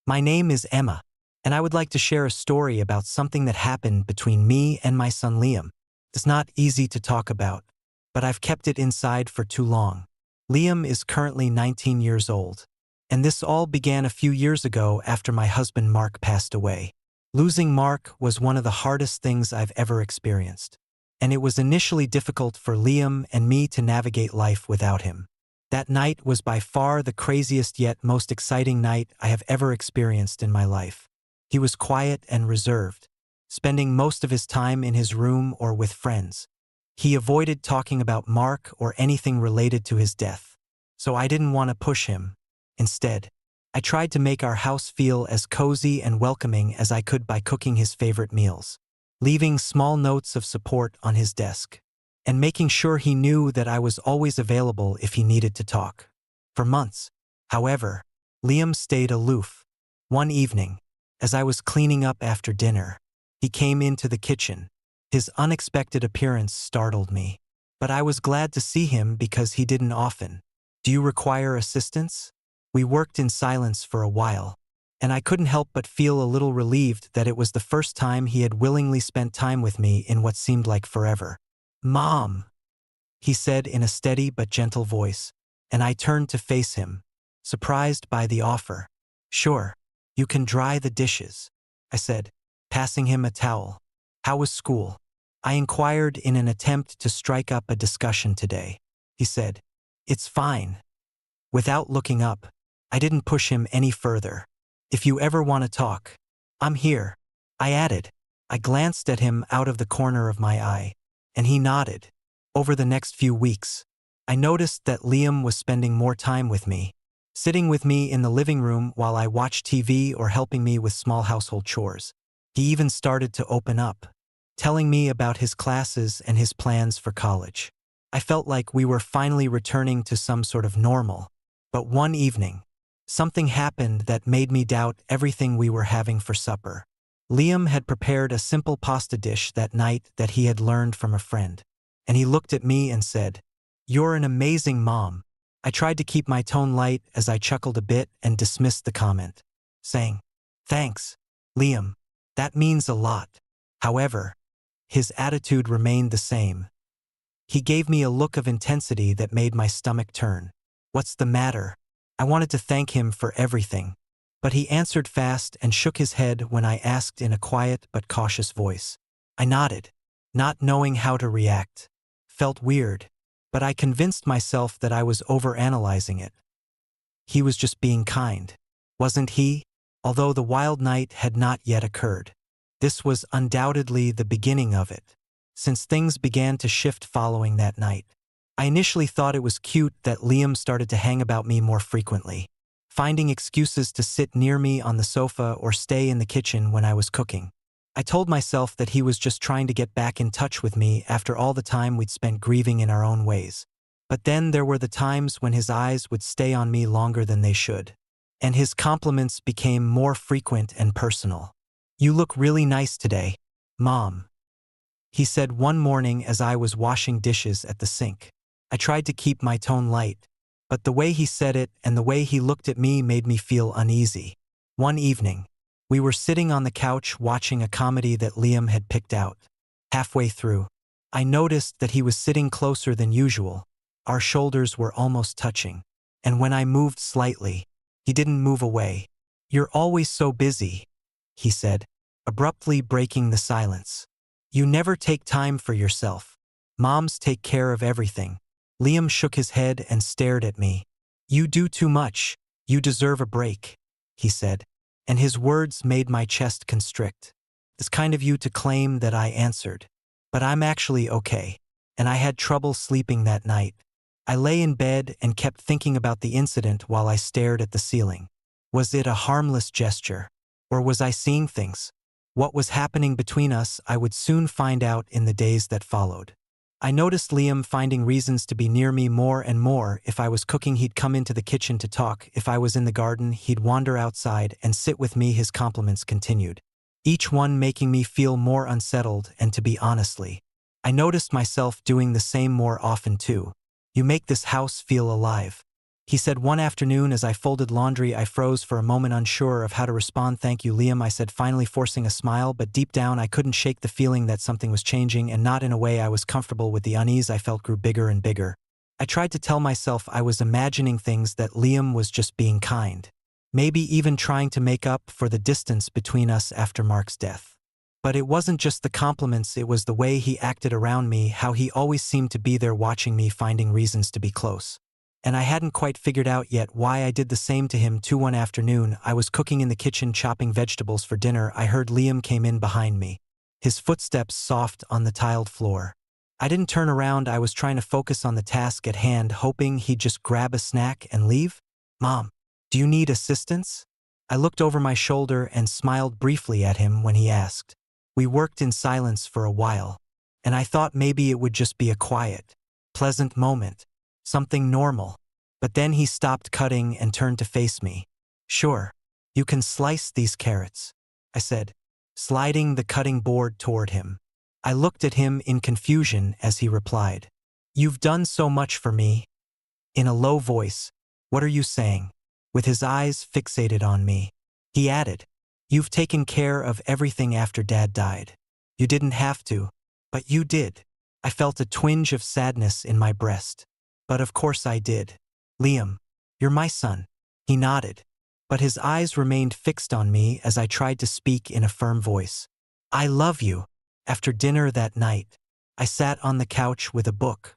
My name is Emma, and I would like to share a story about something that happened between me and my son Liam. It's not easy to talk about, but I've kept it inside for too long. Liam is currently 19 years old, and this all began a few years ago after my husband Mark passed away. Losing Mark was one of the hardest things I've ever experienced, and it was initially difficult for Liam and me to navigate life without him. That night was by far the craziest yet most exciting night I have ever experienced in my life. He was quiet and reserved, spending most of his time in his room or with friends. He avoided talking about Mark or anything related to his death, so I didn't want to push him. Instead, I tried to make our house feel as cozy and welcoming as I could by cooking his favorite meals, leaving small notes of support on his desk, and making sure he knew that I was always available if he needed to talk. For months, however, Liam stayed aloof. One evening, as I was cleaning up after dinner, he came into the kitchen. His unexpected appearance startled me, but I was glad to see him because he didn't often. "Do you require assistance?" We worked in silence for a while, and I couldn't help but feel a little relieved that it was the first time he had willingly spent time with me in what seemed like forever. "Mom," he said in a steady but gentle voice, and I turned to face him, surprised by the offer. "Sure, you can dry the dishes," I said, passing him a towel. "How was school?" I inquired in an attempt to strike up a discussion today. He said, "It's fine." Without looking up, I didn't push him any further. "If you ever want to talk, I'm here," I added. I glanced at him out of the corner of my eye, and he nodded. Over the next few weeks, I noticed that Liam was spending more time with me, sitting with me in the living room while I watched TV or helping me with small household chores. He even started to open up, telling me about his classes and his plans for college. I felt like we were finally returning to some sort of normal. But one evening, something happened that made me doubt everything we were having for supper. Liam had prepared a simple pasta dish that night that he had learned from a friend, and he looked at me and said, "You're an amazing mom." I tried to keep my tone light as I chuckled a bit and dismissed the comment, saying, "Thanks, Liam. That means a lot." However, his attitude remained the same. He gave me a look of intensity that made my stomach turn. "What's the matter?" I wanted to thank him for everything, but he answered fast and shook his head when I asked in a quiet but cautious voice. I nodded, not knowing how to react. Felt weird, but I convinced myself that I was overanalyzing it. He was just being kind, wasn't he? Although the wild night had not yet occurred. This was undoubtedly the beginning of it, since things began to shift following that night. I initially thought it was cute that Liam started to hang about me more frequently, finding excuses to sit near me on the sofa or stay in the kitchen when I was cooking. I told myself that he was just trying to get back in touch with me after all the time we'd spent grieving in our own ways. But then there were the times when his eyes would stay on me longer than they should, and his compliments became more frequent and personal. "You look really nice today, Mom," he said one morning as I was washing dishes at the sink. I tried to keep my tone light, but the way he said it and the way he looked at me made me feel uneasy. One evening, we were sitting on the couch watching a comedy that Liam had picked out. Halfway through, I noticed that he was sitting closer than usual. Our shoulders were almost touching, and when I moved slightly, he didn't move away. "You're always so busy," he said, abruptly breaking the silence. "You never take time for yourself. Moms take care of everything." Liam shook his head and stared at me. "You do too much. You deserve a break," he said, and his words made my chest constrict. "It's kind of you to claim that," I answered. "But I'm actually okay, and I had trouble sleeping that night." I lay in bed and kept thinking about the incident while I stared at the ceiling. Was it a harmless gesture? Or was I seeing things? What was happening between us I would soon find out in the days that followed. I noticed Liam finding reasons to be near me more and more. If I was cooking, he'd come into the kitchen to talk. If I was in the garden, he'd wander outside and sit with me. His compliments continued, each one making me feel more unsettled, and to be honestly, I noticed myself doing the same more often too. "You make this house feel alive," He said one afternoon as I folded laundry. I froze for a moment, unsure of how to respond. "Thank you, Liam," I said, finally forcing a smile, but deep down I couldn't shake the feeling that something was changing, and not in a way I was comfortable with. The unease I felt grew bigger and bigger. I tried to tell myself I was imagining things, that Liam was just being kind. Maybe even trying to make up for the distance between us after Mark's death. But it wasn't just the compliments, it was the way he acted around me, how he always seemed to be there watching me, finding reasons to be close. And I hadn't quite figured out yet why I did the same to him too. One afternoon, I was cooking in the kitchen, chopping vegetables for dinner. I heard Liam came in behind me, his footsteps soft on the tiled floor. I didn't turn around. I was trying to focus on the task at hand, hoping he'd just grab a snack and leave. "Mom, do you need assistance?" I looked over my shoulder and smiled briefly at him when he asked. We worked in silence for a while, and I thought maybe it would just be a quiet, pleasant moment, something normal. But then he stopped cutting and turned to face me. "Sure, you can slice these carrots," I said, sliding the cutting board toward him. I looked at him in confusion as he replied, "You've done so much for me." In a low voice, "What are you saying?" With his eyes fixated on me, he added, "You've taken care of everything after Dad died. You didn't have to, but you did." I felt a twinge of sadness in my breast. "But of course I did. Liam, you're my son." He nodded, but his eyes remained fixed on me as I tried to speak in a firm voice. "I love you." After dinner that night, I sat on the couch with a book,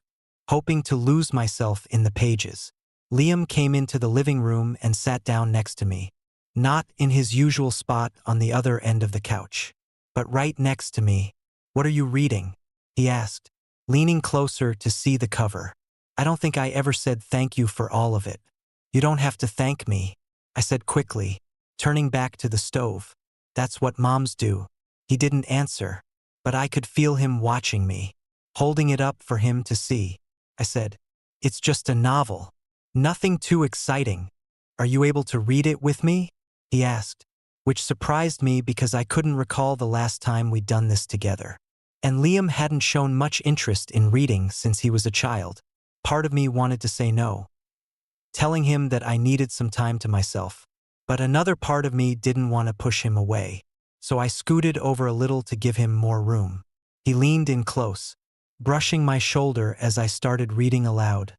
hoping to lose myself in the pages. Liam came into the living room and sat down next to me. Not in his usual spot on the other end of the couch, but right next to me. "What are you reading?" he asked, leaning closer to see the cover. "I don't think I ever said thank you for all of it." "You don't have to thank me," I said quickly, turning back to the stove. "That's what moms do." He didn't answer, but I could feel him watching me, holding it up for him to see. I said, "It's just a novel. Nothing too exciting. Are you able to read it with me?" he asked, which surprised me because I couldn't recall the last time we'd done this together. And Liam hadn't shown much interest in reading since he was a child. Part of me wanted to say no, telling him that I needed some time to myself, but another part of me didn't want to push him away. So I scooted over a little to give him more room. He leaned in close, brushing my shoulder as I started reading aloud.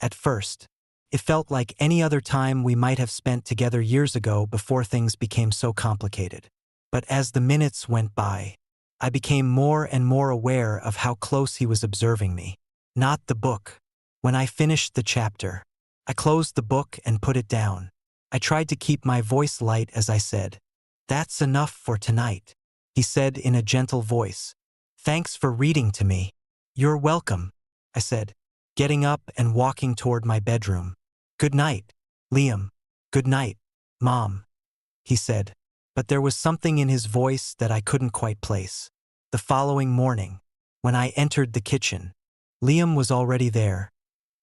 At first, it felt like any other time we might have spent together years ago before things became so complicated. But as the minutes went by, I became more and more aware of how close he was observing me, not the book. When I finished the chapter, I closed the book and put it down. I tried to keep my voice light as I said, "That's enough for tonight," he said in a gentle voice. "Thanks for reading to me." "You're welcome," I said, getting up and walking toward my bedroom. "Good night, Liam." "Good night, Mom," he said, but there was something in his voice that I couldn't quite place. The following morning, when I entered the kitchen, Liam was already there.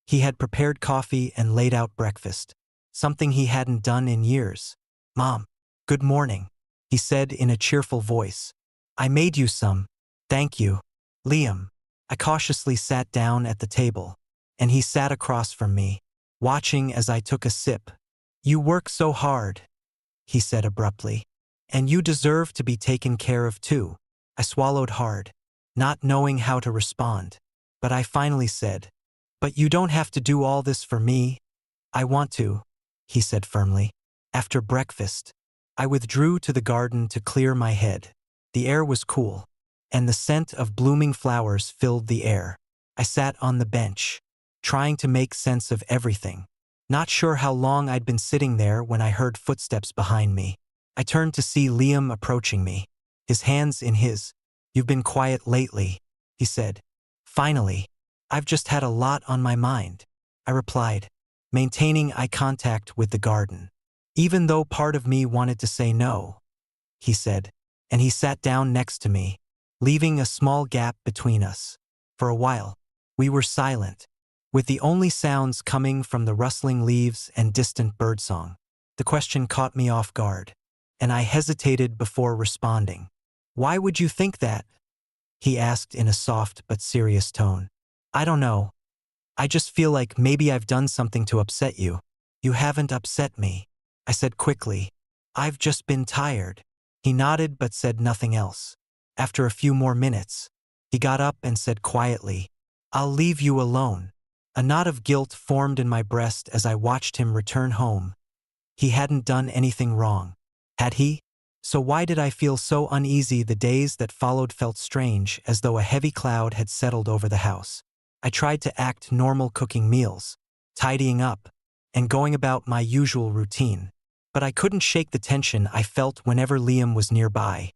He had prepared coffee and laid out breakfast, something he hadn't done in years. "Mom, good morning," he said in a cheerful voice. "I made you some. Thank you, Liam." I cautiously sat down at the table, and he sat across from me, watching as I took a sip. "You work so hard," he said abruptly, "and you deserve to be taken care of too." I swallowed hard, not knowing how to respond, but I finally said, "But you don't have to do all this for me." "I want to," he said firmly. After breakfast, I withdrew to the garden to clear my head. The air was cool, and the scent of blooming flowers filled the air. I sat on the bench, trying to make sense of everything. Not sure how long I'd been sitting there when I heard footsteps behind me. I turned to see Liam approaching me, his hands in his. "You've been quiet lately," he said. "Finally." "I've just had a lot on my mind," I replied, maintaining eye contact with the garden. "Even though part of me wanted to say no," he said, and he sat down next to me, leaving a small gap between us. For a while, we were silent, with the only sounds coming from the rustling leaves and distant birdsong. The question caught me off guard, and I hesitated before responding. "Why would you think that?" he asked in a soft but serious tone. "I don't know. I just feel like maybe I've done something to upset you. You haven't upset me, I said quickly. I've just been tired. He nodded but said nothing else. After a few more minutes, he got up and said quietly, I'll leave you alone. A knot of guilt formed in my breast as I watched him return home. He hadn't done anything wrong, had he? So why did I feel so uneasy? The days that followed felt strange, as though a heavy cloud had settled over the house. I tried to act normal, cooking meals, tidying up, and going about my usual routine. But I couldn't shake the tension I felt whenever Liam was nearby.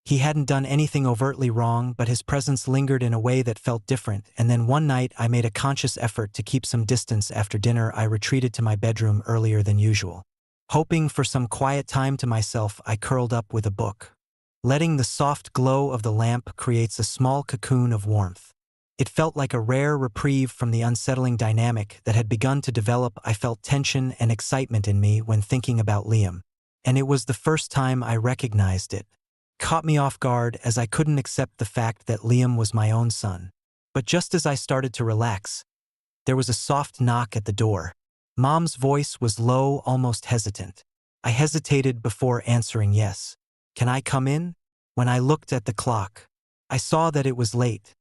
He hadn't done anything overtly wrong, but his presence lingered in a way that felt different, and then one night I made a conscious effort to keep some distance. After dinner, I retreated to my bedroom earlier than usual. Hoping for some quiet time to myself, I curled up with a book. Letting the soft glow of the lamp creates a small cocoon of warmth. It felt like a rare reprieve from the unsettling dynamic that had begun to develop. I felt tension and excitement in me when thinking about Liam, and it was the first time I recognized it. Caught me off guard, as I couldn't accept the fact that Liam was my own son. But just as I started to relax, there was a soft knock at the door. Mom's voice was low, almost hesitant. I hesitated before answering yes. Can I come in? When I looked at the clock, I saw that it was late.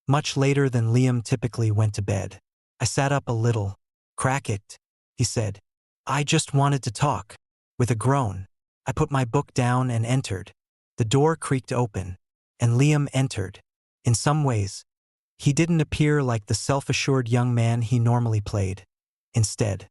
Much later than Liam typically went to bed. I sat up a little. Crack it, he said. I just wanted to talk. With a groan, I put my book down and entered. The door creaked open, and Liam entered. In some ways, he didn't appear like the self-assured young man he normally played. Instead,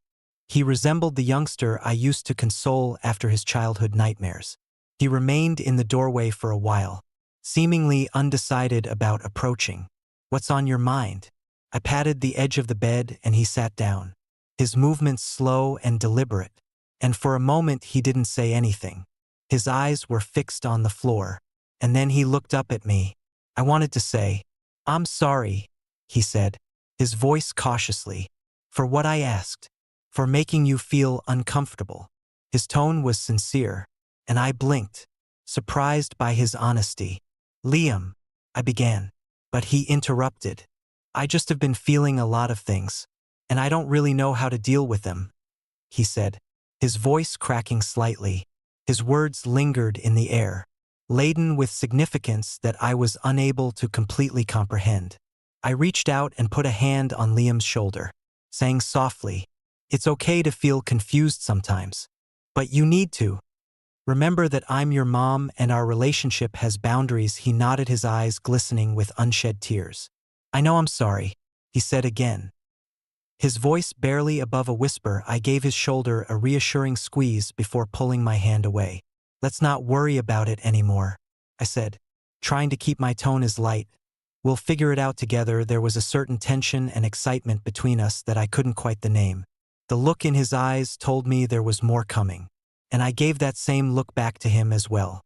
he resembled the youngster I used to console after his childhood nightmares. He remained in the doorway for a while, seemingly undecided about approaching. What's on your mind? I patted the edge of the bed and he sat down. His movements slow and deliberate, and for a moment he didn't say anything. His eyes were fixed on the floor, and then he looked up at me. I wanted to say, I'm sorry, he said, his voice cautiously, for what I asked, for making you feel uncomfortable. His tone was sincere, and I blinked, surprised by his honesty. Liam, I began, but he interrupted. I just have been feeling a lot of things, and I don't really know how to deal with them, he said, his voice cracking slightly. His words lingered in the air, laden with significance that I was unable to completely comprehend. I reached out and put a hand on Liam's shoulder, saying softly, It's okay to feel confused sometimes, but you need to. Remember that I'm your mom and our relationship has boundaries. He nodded, his eyes glistening with unshed tears. I know, I'm sorry, he said again. His voice barely above a whisper. I gave his shoulder a reassuring squeeze before pulling my hand away. Let's not worry about it anymore, I said, trying to keep my tone as light. We'll figure it out together. There was a certain tension and excitement between us that I couldn't quite name. The look in his eyes told me there was more coming, and I gave that same look back to him as well.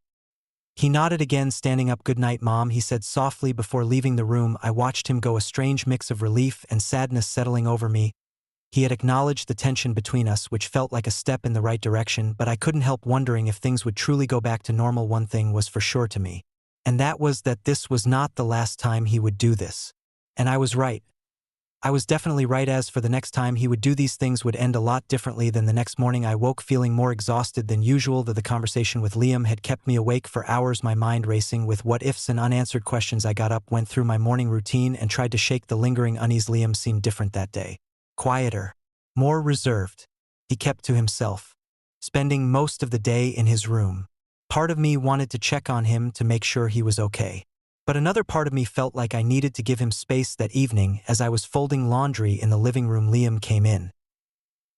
He nodded again, standing up. Good night, Mom, he said softly before leaving the room. I watched him go, a strange mix of relief and sadness settling over me. He had acknowledged the tension between us, which felt like a step in the right direction, but I couldn't help wondering if things would truly go back to normal. One thing was for sure to me, and that was that this was not the last time he would do this. And I was right. I was definitely right. As for the next time he would do these things would end a lot differently than the next morning. I woke feeling more exhausted than usual. The conversation with Liam had kept me awake for hours, my mind racing with what-ifs and unanswered questions. I got up, went through my morning routine, and tried to shake the lingering unease. Liam seemed different that day. Quieter, more reserved. He kept to himself, spending most of the day in his room. Part of me wanted to check on him to make sure he was okay. But another part of me felt like I needed to give him space. That evening, as I was folding laundry in the living room, Liam came in.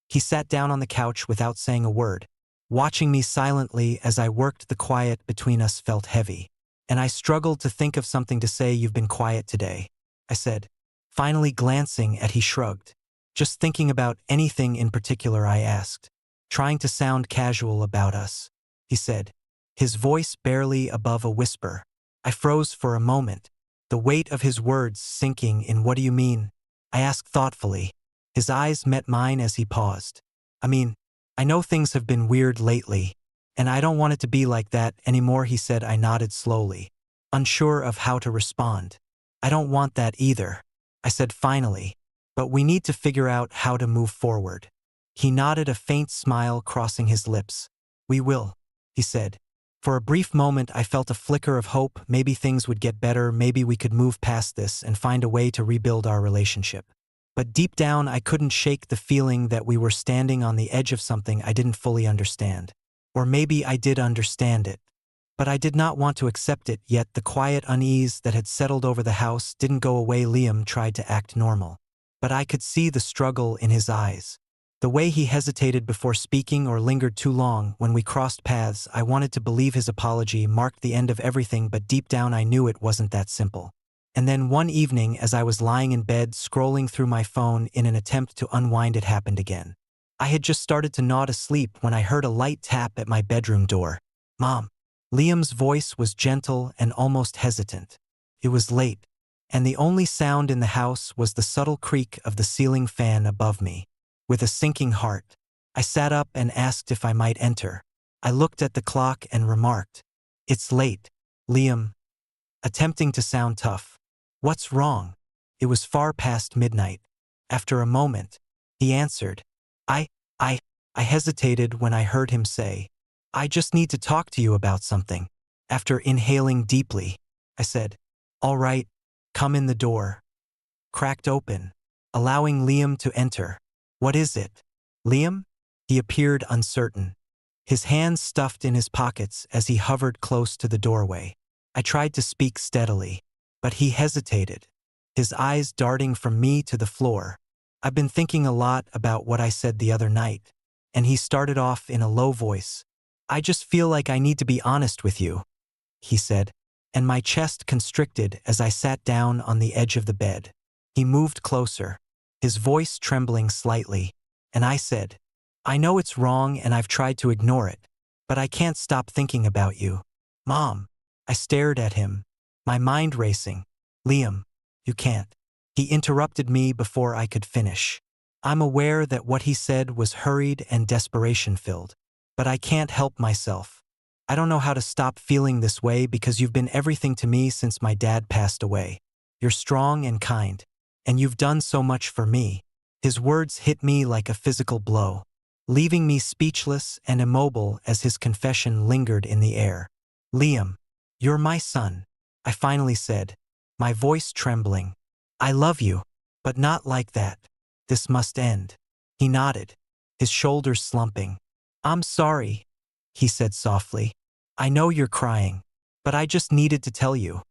He sat down on the couch without saying a word, watching me silently as I worked. The quiet between us felt heavy, and I struggled to think of something to say. You've been quiet today, I said, finally glancing at he shrugged. Just thinking about anything in particular, I asked, trying to sound casual. About us, he said, his voice barely above a whisper. I froze for a moment, the weight of his words sinking in. What do you mean? I asked thoughtfully. His eyes met mine as he paused. I mean, I know things have been weird lately, and I don't want it to be like that anymore, he said. I nodded slowly, unsure of how to respond. I don't want that either, I said finally. but we need to figure out how to move forward. He nodded, a faint smile crossing his lips. We will, he said. For a brief moment I felt a flicker of hope. Maybe things would get better, maybe we could move past this and find a way to rebuild our relationship. But deep down I couldn't shake the feeling that we were standing on the edge of something I didn't fully understand. Or maybe I did understand it, but I did not want to accept it yet. The quiet unease that had settled over the house didn't go away. Liam tried to act normal, but I could see the struggle in his eyes. The way he hesitated before speaking or lingered too long when we crossed paths. I wanted to believe his apology marked the end of everything, but deep down I knew it wasn't that simple. And then one evening, as I was lying in bed scrolling through my phone in an attempt to unwind, it happened again. I had just started to nod asleep when I heard a light tap at my bedroom door. Mom. Liam's voice was gentle and almost hesitant. It was late, and the only sound in the house was the subtle creak of the ceiling fan above me. With a sinking heart, I sat up and asked if I might enter. I looked at the clock and remarked, "It's late, Liam," attempting to sound tough. "What's wrong?" It was far past midnight. After a moment, he answered. I I hesitated when I heard him say, "I just need to talk to you about something." After inhaling deeply, I said, "All right, come in." The door cracked open, allowing Liam to enter. "What is it, Liam?" He appeared uncertain, his hands stuffed in his pockets as he hovered close to the doorway. I tried to speak steadily, but he hesitated, his eyes darting from me to the floor. "I've been thinking a lot about what I said the other night," and he started off in a low voice. "I just feel like I need to be honest with you," he said, and my chest constricted as I sat down on the edge of the bed. He moved closer, his voice trembling slightly, and I said, "I know it's wrong and I've tried to ignore it, but I can't stop thinking about you, Mom." I stared at him, my mind racing. "Liam, you can't." He interrupted me before I could finish. I'm aware that what he said was hurried and desperation-filled, but I can't help myself. I don't know how to stop feeling this way because you've been everything to me since my dad passed away. You're strong and kind, and you've done so much for me. His words hit me like a physical blow, leaving me speechless and immobile as his confession lingered in the air. "Liam, you're my son," I finally said, my voice trembling. "I love you, but not like that. This must end." He nodded, his shoulders slumping. "I'm sorry," he said softly. "I know you're crying, but I just needed to tell you,"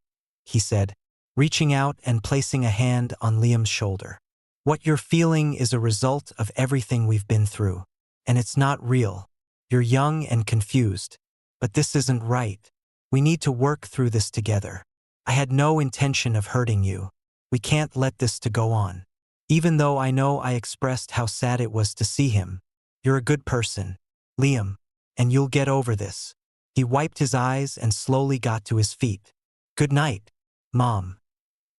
he said, reaching out and placing a hand on Liam's shoulder. "What you're feeling is a result of everything we've been through, and it's not real. You're young and confused, but this isn't right. We need to work through this together. I had no intention of hurting you. We can't let this to go on." Even though I know I expressed how sad it was to see him. "You're a good person, Liam, and you'll get over this." He wiped his eyes and slowly got to his feet. "Good night, Mom,"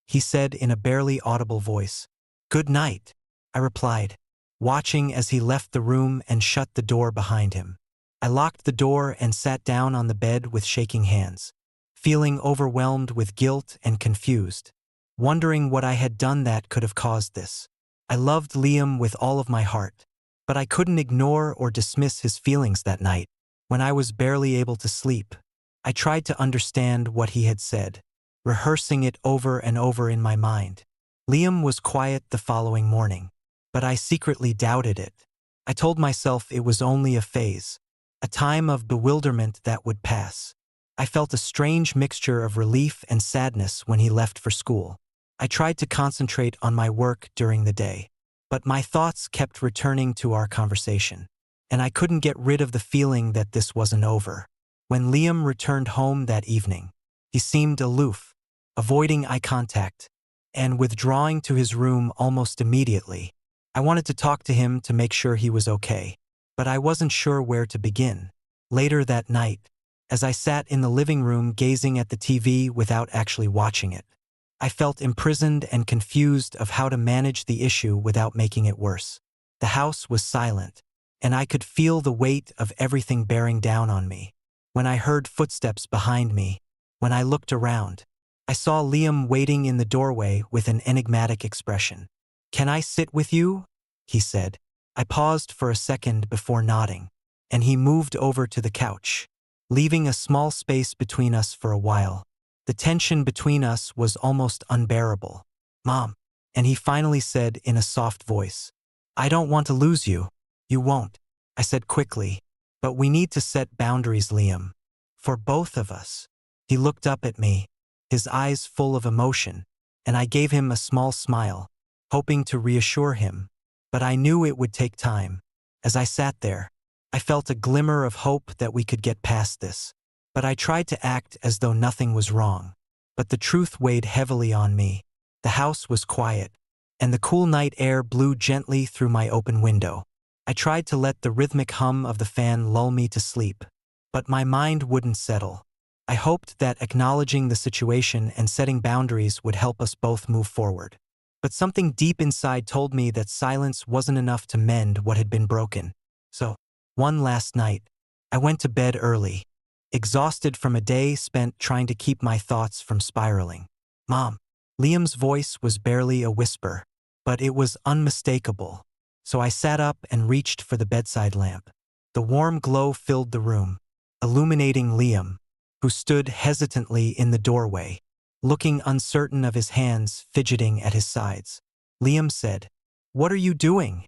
he said in a barely audible voice. "Good night," I replied, watching as he left the room and shut the door behind him. I locked the door and sat down on the bed with shaking hands, feeling overwhelmed with guilt and confused, wondering what I had done that could have caused this. I loved Liam with all of my heart, but I couldn't ignore or dismiss his feelings that night. When I was barely able to sleep, I tried to understand what he had said, rehearsing it over and over in my mind. Liam was quiet the following morning, but I secretly doubted it. I told myself it was only a phase, a time of bewilderment that would pass. I felt a strange mixture of relief and sadness when he left for school. I tried to concentrate on my work during the day, but my thoughts kept returning to our conversation, and I couldn't get rid of the feeling that this wasn't over. When Liam returned home that evening, he seemed aloof, avoiding eye contact, and withdrawing to his room almost immediately. I wanted to talk to him to make sure he was okay, but I wasn't sure where to begin. Later that night, as I sat in the living room gazing at the TV without actually watching it, I felt imprisoned and confused of how to manage the issue without making it worse. The house was silent, and I could feel the weight of everything bearing down on me. When I heard footsteps behind me, when I looked around, I saw Liam waiting in the doorway with an enigmatic expression. "Can I sit with you?" he said. I paused for a second before nodding, and he moved over to the couch, leaving a small space between us for a while. The tension between us was almost unbearable. "Mom," and he finally said in a soft voice, "I don't want to lose you." "You won't," I said quickly. "But we need to set boundaries, Liam. For both of us." He looked up at me, his eyes full of emotion, and I gave him a small smile, hoping to reassure him. But I knew it would take time. As I sat there, I felt a glimmer of hope that we could get past this. But I tried to act as though nothing was wrong. But the truth weighed heavily on me. The house was quiet, and the cool night air blew gently through my open window. I tried to let the rhythmic hum of the fan lull me to sleep, but my mind wouldn't settle. I hoped that acknowledging the situation and setting boundaries would help us both move forward. But something deep inside told me that silence wasn't enough to mend what had been broken. So, one last night, I went to bed early, exhausted from a day spent trying to keep my thoughts from spiraling. "Mom." Liam's voice was barely a whisper, but it was unmistakable. So I sat up and reached for the bedside lamp. The warm glow filled the room, illuminating Liam, who stood hesitantly in the doorway, looking uncertain of his hands fidgeting at his sides. Liam said, "What are you doing?"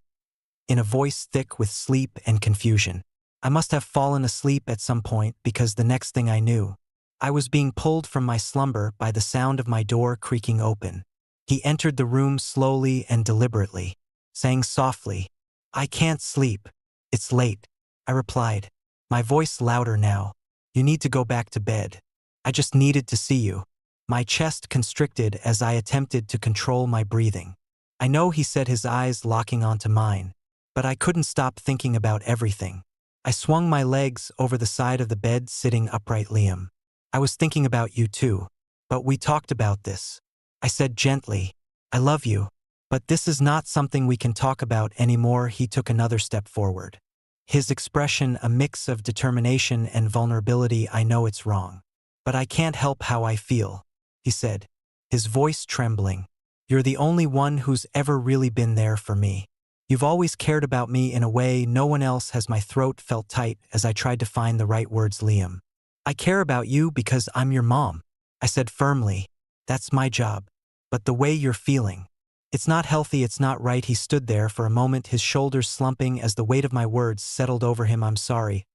in a voice thick with sleep and confusion. I must have fallen asleep at some point because the next thing I knew, I was being pulled from my slumber by the sound of my door creaking open. He entered the room slowly and deliberately, saying softly, "I can't sleep. It's late." I replied, my voice louder now, "You need to go back to bed. I just needed to see you." My chest constricted as I attempted to control my breathing. "I know," he said, his eyes locking onto mine, but I couldn't stop thinking about everything. I swung my legs over the side of the bed, sitting upright. "Liam, I was thinking about you too, but we talked about this." I said gently, "I love you, but this is not something we can talk about anymore." He took another step forward, his expression a mix of determination and vulnerability. "I know it's wrong, but I can't help how I feel," he said, his voice trembling. "You're the only one who's ever really been there for me. You've always cared about me in a way no one else has." My throat felt tight as I tried to find the right words. "Liam, I care about you because I'm your mom," I said firmly. "That's my job. But the way you're feeling, it's not healthy, it's not right." He stood there for a moment, his shoulders slumping as the weight of my words settled over him. "I'm sorry,"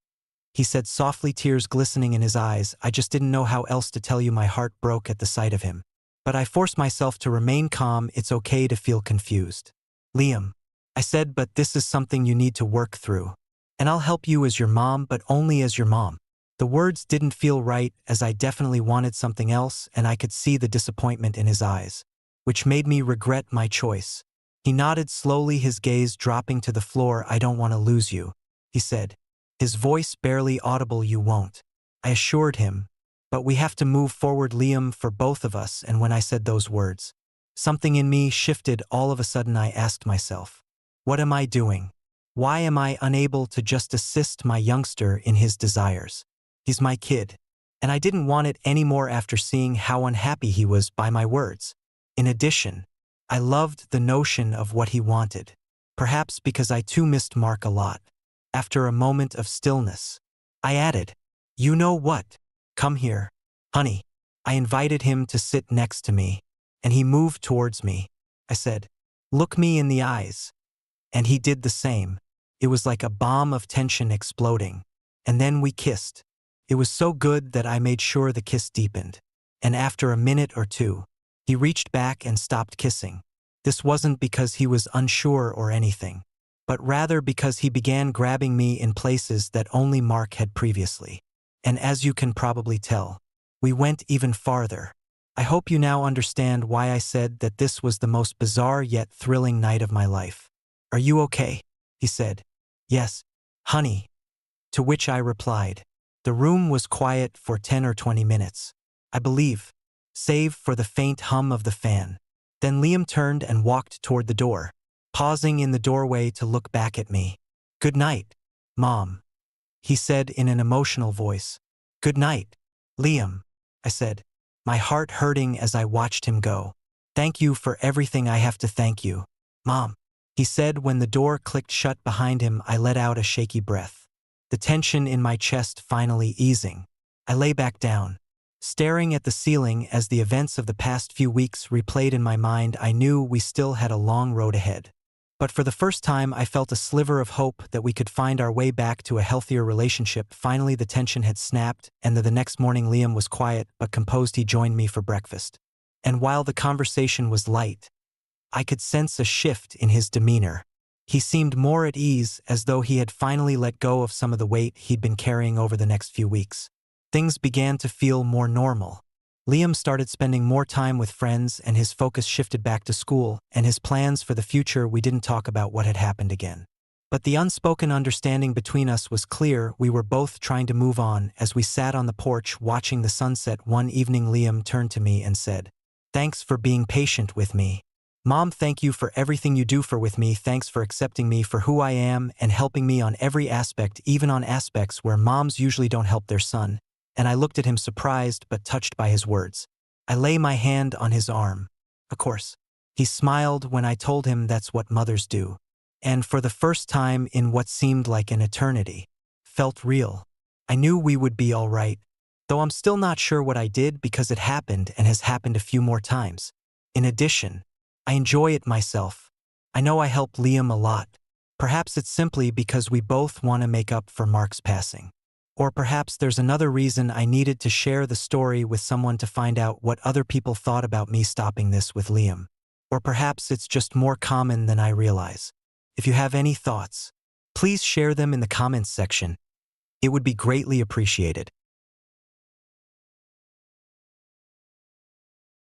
he said softly, tears glistening in his eyes. "I just didn't know how else to tell you." My heart broke at the sight of him, but I forced myself to remain calm. "It's okay to feel confused, Liam," I said, "but this is something you need to work through. And I'll help you as your mom, but only as your mom." The words didn't feel right, as I definitely wanted something else, and I could see the disappointment in his eyes, which made me regret my choice. He nodded slowly, his gaze dropping to the floor. "I don't want to lose you," he said, his voice barely audible. "You won't," I assured him. "But we have to move forward, Liam, for both of us." And when I said those words, something in me shifted. All of a sudden I asked myself, what am I doing? Why am I unable to just assist my youngster in his desires? He's my kid, and I didn't want it anymore after seeing how unhappy he was by my words. In addition, I loved the notion of what he wanted, perhaps because I too missed Mark a lot. After a moment of stillness, I added, "You know what? Come here, honey." I invited him to sit next to me, and he moved towards me. I said, "Look me in the eyes." And he did the same. It was like a bomb of tension exploding. And then we kissed. It was so good that I made sure the kiss deepened. And after a minute or two, he reached back and stopped kissing. This wasn't because he was unsure or anything, but rather because he began grabbing me in places that only Mark had previously. And as you can probably tell, we went even farther. I hope you now understand why I said that this was the most bizarre yet thrilling night of my life. "Are you okay?" he said. "Yes, honey." To which I replied. The room was quiet for 10 or 20 minutes, I believe, save for the faint hum of the fan. Then Liam turned and walked toward the door, pausing in the doorway to look back at me. "Good night, Mom," he said in an emotional voice. "Good night, Liam," I said, my heart hurting as I watched him go. "Thank you for everything." "I have to thank you," "Mom," he said when the door clicked shut behind him. I let out a shaky breath, the tension in my chest finally easing. I lay back down, staring at the ceiling as the events of the past few weeks replayed in my mind. I knew we still had a long road ahead. But for the first time, I felt a sliver of hope that we could find our way back to a healthier relationship. Finally, the tension had snapped, and the next morning Liam was quiet but composed. He joined me for breakfast. And while the conversation was light, I could sense a shift in his demeanor. He seemed more at ease, as though he had finally let go of some of the weight he'd been carrying over the next few weeks. Things began to feel more normal. Liam started spending more time with friends, and his focus shifted back to school and his plans for the future. We didn't talk about what had happened again. But the unspoken understanding between us was clear. We were both trying to move on. As we sat on the porch watching the sunset one evening, Liam turned to me and said, "Thanks for being patient with me. Mom, thank you for everything you do with me. Thanks for accepting me for who I am and helping me on every aspect, even on aspects where moms usually don't help their son." And I looked at him, surprised but touched by his words. I lay my hand on his arm. "Of course." He smiled when I told him that's what mothers do. And for the first time in what seemed like an eternity, felt real. I knew we would be all right, though I'm still not sure what I did, because it happened and has happened a few more times. In addition, I enjoy it myself. I know I help Liam a lot. Perhaps it's simply because we both want to make up for Mark's passing. Or perhaps there's another reason. I needed to share the story with someone to find out what other people thought about me stopping this with Liam. Or perhaps it's just more common than I realize. If you have any thoughts, please share them in the comments section. It would be greatly appreciated.